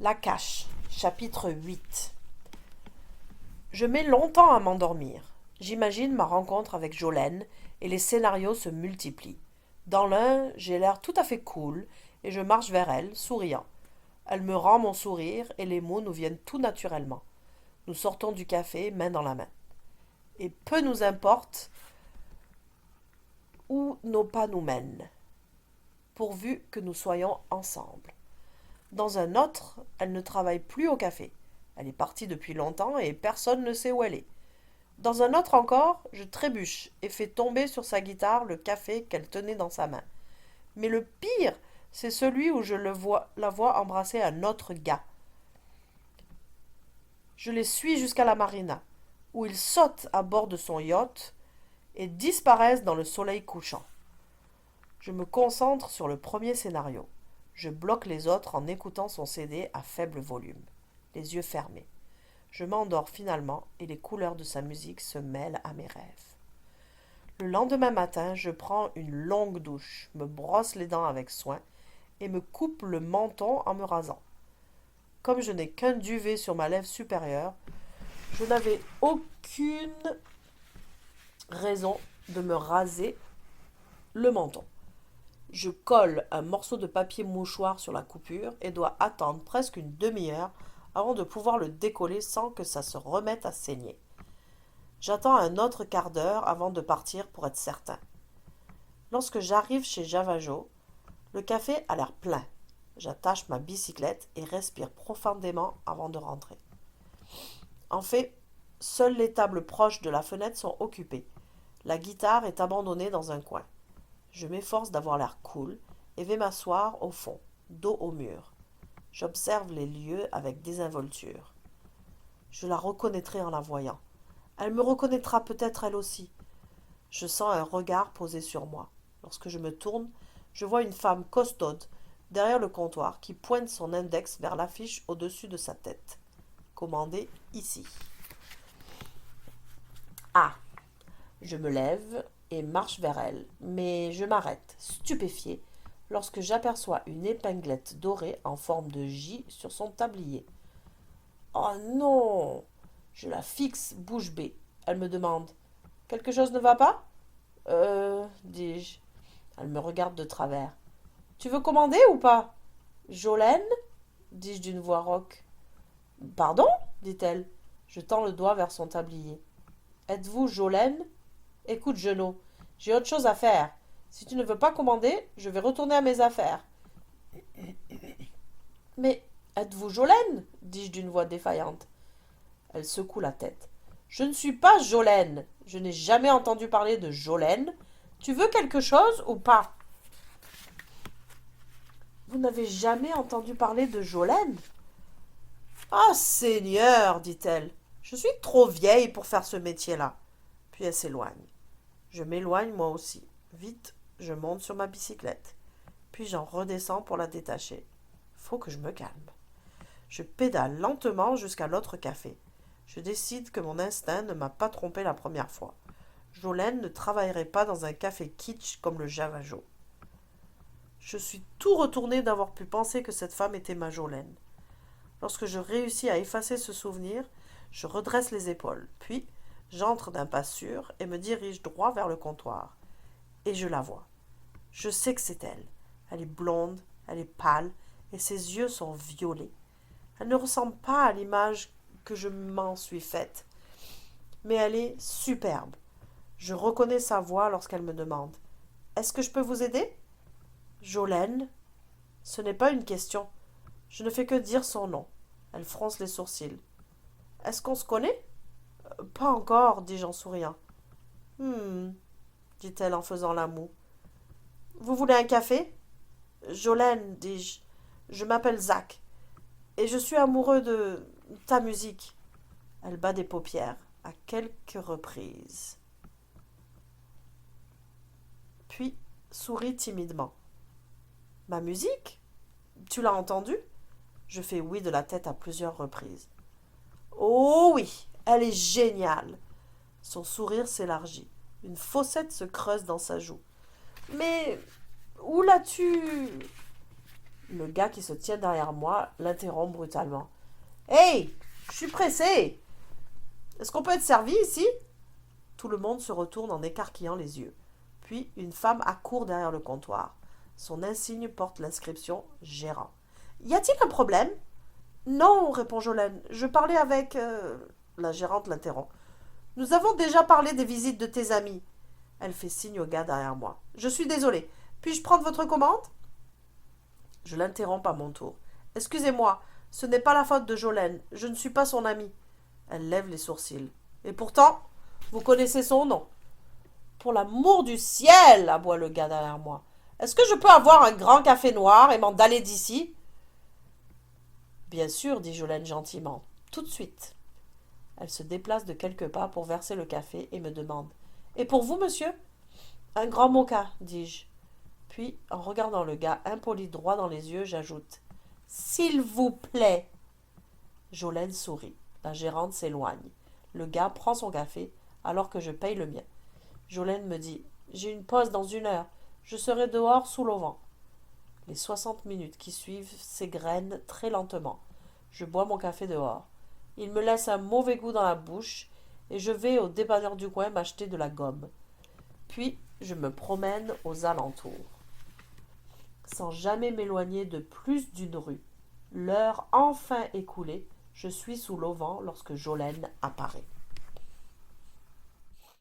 La cache, chapitre 8. Je mets longtemps à m'endormir. J'imagine ma rencontre avec Jolene et les scénarios se multiplient. Dans l'un, j'ai l'air tout à fait cool et je marche vers elle, souriant. Elle me rend mon sourire et les mots nous viennent tout naturellement. Nous sortons du café, main dans la main. Et peu nous importe où nos pas nous mènent, pourvu que nous soyons ensemble. Dans un autre, elle ne travaille plus au café. Elle est partie depuis longtemps et personne ne sait où elle est. Dans un autre encore, je trébuche et fais tomber sur sa guitare le café qu'elle tenait dans sa main. Mais le pire, c'est celui où la vois embrasser un autre gars. Je les suis jusqu'à la marina, où ils sautent à bord de son yacht et disparaissent dans le soleil couchant. Je me concentre sur le premier scénario. Je bloque les autres en écoutant son CD à faible volume, les yeux fermés. Je m'endors finalement et les couleurs de sa musique se mêlent à mes rêves. Le lendemain matin, je prends une longue douche, me brosse les dents avec soin et me coupe le menton en me rasant. Comme je n'ai qu'un duvet sur ma lèvre supérieure, je n'avais aucune raison de me raser le menton. Je colle un morceau de papier mouchoir sur la coupure et dois attendre presque une demi-heure avant de pouvoir le décoller sans que ça se remette à saigner. J'attends un autre quart d'heure avant de partir pour être certain. Lorsque j'arrive chez Javajo, le café a l'air plein. J'attache ma bicyclette et respire profondément avant de rentrer. En fait, seules les tables proches de la fenêtre sont occupées. La guitare est abandonnée dans un coin. Je m'efforce d'avoir l'air cool et vais m'asseoir au fond, dos au mur. J'observe les lieux avec désinvolture. Je la reconnaîtrai en la voyant. Elle me reconnaîtra peut-être elle aussi. Je sens un regard posé sur moi. Lorsque je me tourne, je vois une femme costaude derrière le comptoir qui pointe son index vers l'affiche au-dessus de sa tête. Commandez ici. Ah! Je me lève et marche vers elle, mais je m'arrête, stupéfié, lorsque j'aperçois une épinglette dorée en forme de J sur son tablier. Oh non! Je la fixe bouche bée. Elle me demande: quelque chose ne va pas? Dis-je. Elle me regarde de travers. Tu veux commander ou pas? Jolene? Dis-je d'une voix rauque. Pardon? Dit-elle. Je tends le doigt vers son tablier. Êtes-vous Jolene? Écoute, Genot, j'ai autre chose à faire. Si tu ne veux pas commander, je vais retourner à mes affaires. Mais êtes-vous Jolene? Dis-je d'une voix défaillante. Elle secoue la tête. Je ne suis pas Jolene. Je n'ai jamais entendu parler de Jolene. Tu veux quelque chose ou pas? Vous n'avez jamais entendu parler de Jolene? Ah, Seigneur, dit-elle. Je suis trop vieille pour faire ce métier-là. Puis elle s'éloigne. Je m'éloigne moi aussi. Vite, je monte sur ma bicyclette. Puis j'en redescends pour la détacher. Faut que je me calme. Je pédale lentement jusqu'à l'autre café. Je décide que mon instinct ne m'a pas trompé la première fois. Jolene ne travaillerait pas dans un café kitsch comme le Javajo. Je suis tout retourné d'avoir pu penser que cette femme était ma Jolene. Lorsque je réussis à effacer ce souvenir, je redresse les épaules. Puis, j'entre d'un pas sûr et me dirige droit vers le comptoir. Et je la vois. Je sais que c'est elle. Elle est blonde, elle est pâle, et ses yeux sont violets. Elle ne ressemble pas à l'image que je m'en suis faite. Mais elle est superbe. Je reconnais sa voix lorsqu'elle me demande: Est-ce que je peux vous aider? Jolene? Ce n'est pas une question. Je ne fais que dire son nom. Elle fronce les sourcils. Est-ce qu'on se connaît? Pas encore, dis-je en souriant. Dit-elle en faisant la moue. Vous voulez un café? Jolene, dis-je. Je m'appelle Zach. Et je suis amoureux de ta musique. Elle bat des paupières, à quelques reprises. Puis sourit timidement. Ma musique? Tu l'as entendue? Je fais oui de la tête à plusieurs reprises. Oh oui, elle est géniale. Son sourire s'élargit. Une fossette se creuse dans sa joue. Mais où l'as-tu? Le gars qui se tient derrière moi l'interrompt brutalement. Hey, je suis pressé. Est-ce qu'on peut être servi ici? Tout le monde se retourne en écarquillant les yeux. Puis une femme accourt derrière le comptoir. Son insigne porte l'inscription gérant. Y a-t-il un problème? Non, répond Jolène. Je parlais avec. La gérante l'interrompt. Nous avons déjà parlé des visites de tes amis. Elle fait signe au gars derrière moi. Je suis désolée. Puis-je prendre votre commande? Je l'interromps à mon tour. Excusez-moi, ce n'est pas la faute de Jolène. Je ne suis pas son amie. Elle lève les sourcils. Et pourtant, vous connaissez son nom. Pour l'amour du ciel, aboie le gars derrière moi. Est-ce que je peux avoir un grand café noir et m'en d'aller d'ici? Bien sûr, dit Jolène gentiment. Tout de suite. Elle se déplace de quelques pas pour verser le café et me demande. Et pour vous, monsieur? Un grand mocha, dis-je. Puis, en regardant le gars impoli droit dans les yeux, j'ajoute. S'il vous plaît. Jolène sourit. La gérante s'éloigne. Le gars prend son café alors que je paye le mien. Jolène me dit. J'ai une pause dans 1 heure. Je serai dehors sous l'auvent. Les 60 minutes qui suivent s'égrènent très lentement. Je bois mon café dehors. Il me laisse un mauvais goût dans la bouche et je vais au dépanneur du coin m'acheter de la gomme. Puis je me promène aux alentours, sans jamais m'éloigner de plus d'une rue. L'heure enfin écoulée, je suis sous l'auvent lorsque Jolène apparaît.